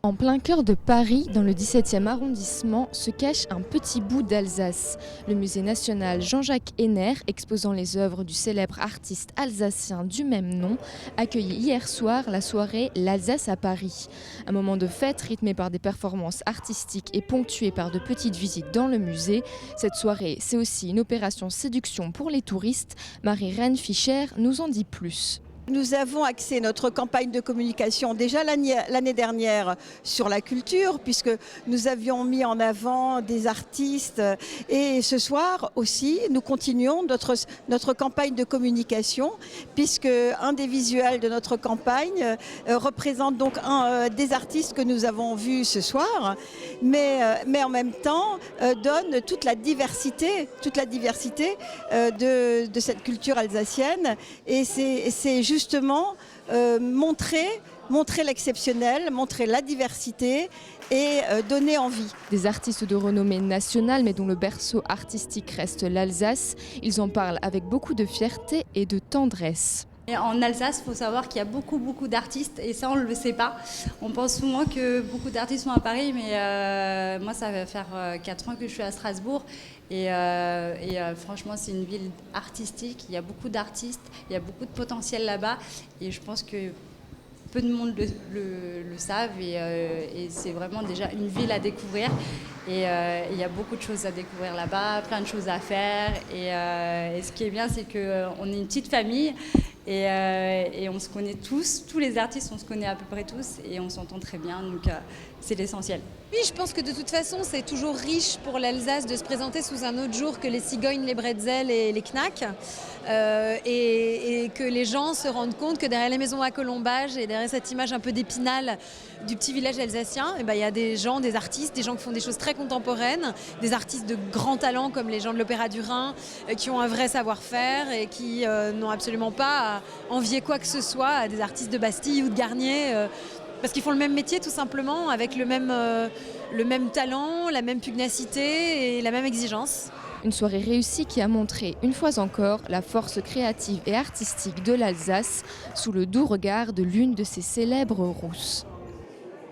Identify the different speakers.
Speaker 1: En plein cœur de Paris, dans le 17e arrondissement, se cache un petit bout d'Alsace. Le musée national Jean-Jacques Henner, exposant les œuvres du célèbre artiste alsacien du même nom, accueillait hier soir la soirée L'Alsace à Paris. Un moment de fête rythmé par des performances artistiques et ponctué par de petites visites dans le musée. Cette soirée, c'est aussi une opération séduction pour les touristes. Marie-Reine Fischer nous en dit plus.
Speaker 2: Nous avons axé notre campagne de communication déjà l'année dernière sur la culture, puisque nous avions mis en avant des artistes. Et ce soir aussi, nous continuons notre campagne de communication, puisque un des visuels de notre campagne représente donc des artistes que nous avons vus ce soir, mais en même temps donne toute la diversité de cette culture alsacienne. Et c'est justement montrer l'exceptionnel, montrer la diversité et donner envie.
Speaker 1: Des artistes de renommée nationale mais dont le berceau artistique reste l'Alsace, ils en parlent avec beaucoup de fierté et de tendresse.
Speaker 3: Et en Alsace, il faut savoir qu'il y a beaucoup d'artistes et ça on ne le sait pas. On pense souvent que beaucoup d'artistes sont à Paris, mais moi ça va faire 4 ans que je suis à Strasbourg et franchement c'est une ville artistique, il y a beaucoup d'artistes, il y a beaucoup de potentiel là-bas et je pense que peu de monde le savent et c'est vraiment déjà une ville à découvrir et il y a beaucoup de choses à découvrir là-bas, plein de choses à faire et ce qui est bien c'est qu'on est une petite famille et on se connaît tous les artistes on se connaît à peu près tous et on s'entend très bien donc c'est l'essentiel.
Speaker 4: Oui, je pense que de toute façon c'est toujours riche pour l'Alsace de se présenter sous un autre jour que les cigognes, les bretzels et les knacks et que les gens se rendent compte que derrière les maisons à colombage et derrière cette image un peu d'Épinal du petit village alsacien, il y a des gens, des artistes, des gens qui font des choses très contemporaines, des artistes de grands talents comme les gens de l'Opéra du Rhin qui ont un vrai savoir-faire et qui n'ont absolument pas à envier quoi que ce soit à des artistes de Bastille ou de Garnier parce qu'ils font le même métier tout simplement avec le même talent, la même pugnacité et la même exigence.
Speaker 1: Une soirée réussie qui a montré une fois encore la force créative et artistique de l'Alsace sous le doux regard de l'une de ses célèbres rousses.